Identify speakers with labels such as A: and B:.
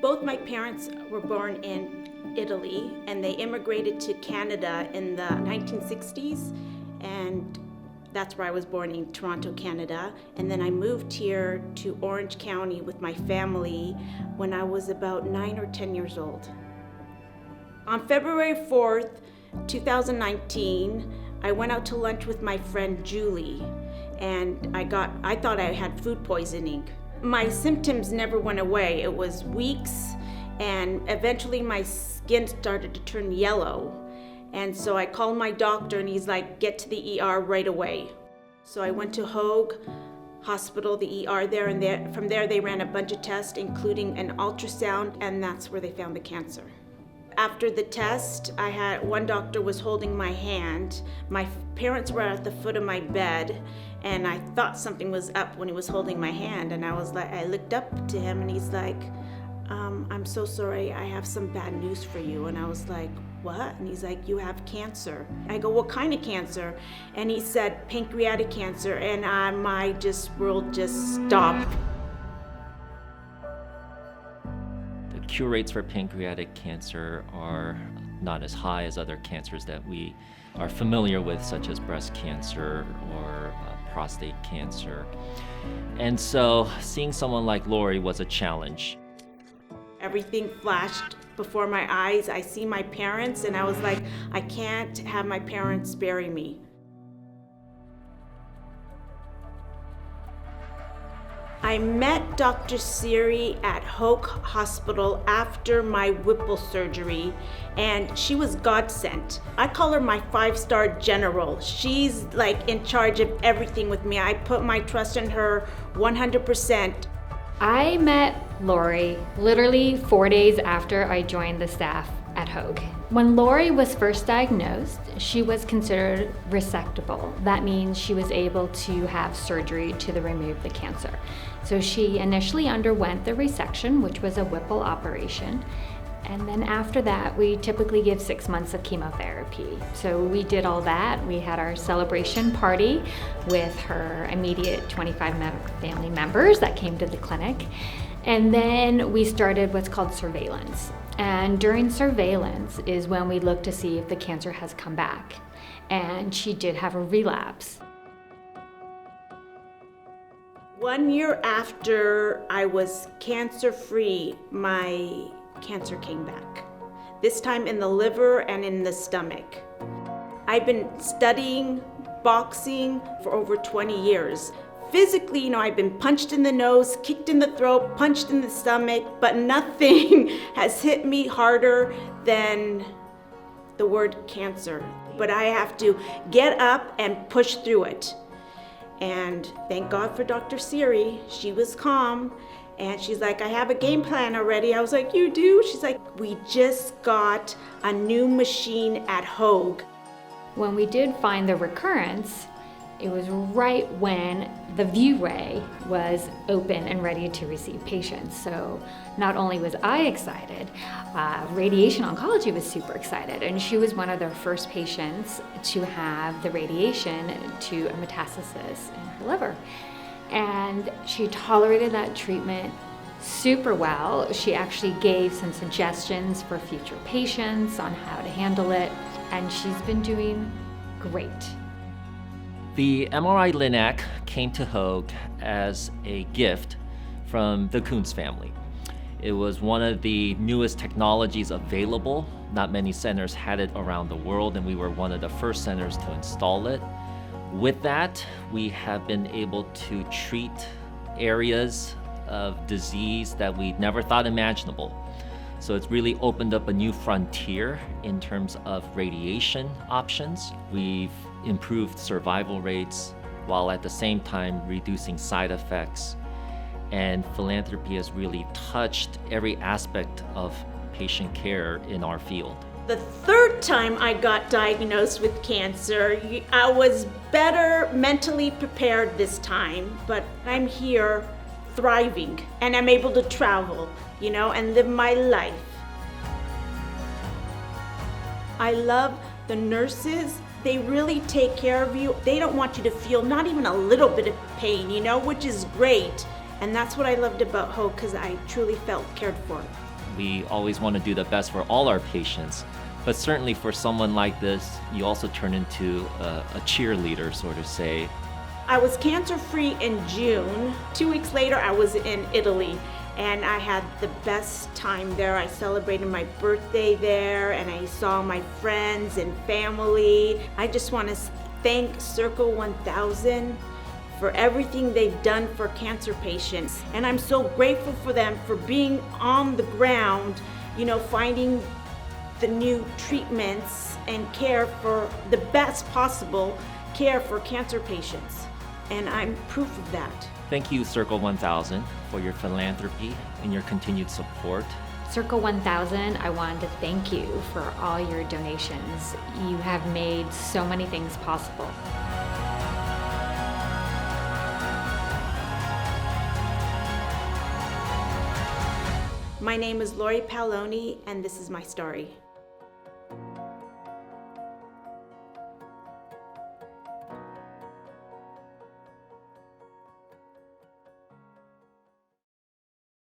A: Both my parents were born in Italy, and they immigrated to Canada in the 1960s, and that's where I was born, in Toronto, Canada. And then I moved here to Orange County with my family when I was about 9 or 10 years old. On February 4th, 2019, I went out to lunch with my friend Julie, and I thought I had food poisoning. My symptoms never went away. It was weeks, and eventually my skin started to turn yellow. And so I called my doctor, and he's like, get to the ER right away. So I went to Hoag Hospital, the ER there, and from there they ran a bunch of tests, including an ultrasound, and that's where they found the cancer. After the test, one doctor was holding my hand. My parents were at the foot of my bed, and I thought something was up when he was holding my hand, and I looked up to him, and he's like, I'm so sorry, I have some bad news for you. And I was like, what? And he's like, you have cancer. I go, what kind of cancer? And he said, pancreatic cancer, and my world just stopped.
B: The cure rates for pancreatic cancer are not as high as other cancers that we are familiar with, such as breast cancer or prostate cancer. And so seeing someone like Laurie was a challenge.
A: Everything flashed before my eyes. I see my parents, and I was like, I can't have my parents bury me. I met Dr. Siri at Hoag Hospital after my Whipple surgery, and she was God sent. I call her my 5-star general. She's like in charge of everything with me. I put my trust in her 100%.
C: I met Laurie literally 4 days after I joined the staff at Hoag. When Laurie was first diagnosed, she was considered resectable. That means she was able to have surgery to remove the cancer. So she initially underwent the resection, which was a Whipple operation. And then after that, we typically give 6 months of chemotherapy. So we did all that. We had our celebration party with her immediate 25 family members that came to the clinic. And then we started what's called surveillance. And during surveillance is when we look to see if the cancer has come back. And she did have a relapse.
A: 1 year after I was cancer-free, my cancer came back. This time in the liver and in the stomach. I've been studying boxing for over 20 years. Physically, I've been punched in the nose, kicked in the throat, punched in the stomach, but nothing has hit me harder than the word cancer. But I have to get up and push through it. And thank God for Dr. Siri. She was calm. And she's like, I have a game plan already. I was like, you do? She's like, we just got a new machine at Hoag.
C: When we did find the recurrence, it was right when the view ray was open and ready to receive patients. So not only was I excited, radiation oncology was super excited. And she was one of their first patients to have the radiation to a metastasis in her liver. And she tolerated that treatment super well. She actually gave some suggestions for future patients on how to handle it, and she's been doing great.
B: The MRI Linac came to Hoag as a gift from the Kuntz family. It was one of the newest technologies available. Not many centers had it around the world, and we were one of the first centers to install it. With that, we have been able to treat areas of disease that we never thought imaginable. So it's really opened up a new frontier in terms of radiation options. We've improved survival rates while at the same time reducing side effects. And philanthropy has really touched every aspect of patient care in our field.
A: The third time I got diagnosed with cancer, I was better mentally prepared this time, but I'm here thriving, and I'm able to travel, and live my life. I love the nurses. They really take care of you. They don't want you to feel not even a little bit of pain, which is great. And that's what I loved about Hoag, because I truly felt cared for.
B: We always want to do the best for all our patients, but certainly for someone like this, you also turn into a cheerleader, so to say.
A: I was cancer-free in June. 2 weeks later, I was in Italy, and I had the best time there. I celebrated my birthday there, and I saw my friends and family. I just want to thank Circle 1000 for everything they've done for cancer patients. And I'm so grateful for them for being on the ground, finding the new treatments and care for the best possible care for cancer patients. And I'm proof of that.
B: Thank you, Circle 1000, for your philanthropy and your continued support.
C: Circle 1000, I wanted to thank you for all your donations. You have made so many things possible.
A: My name is Laurie Paolone, and this is my story.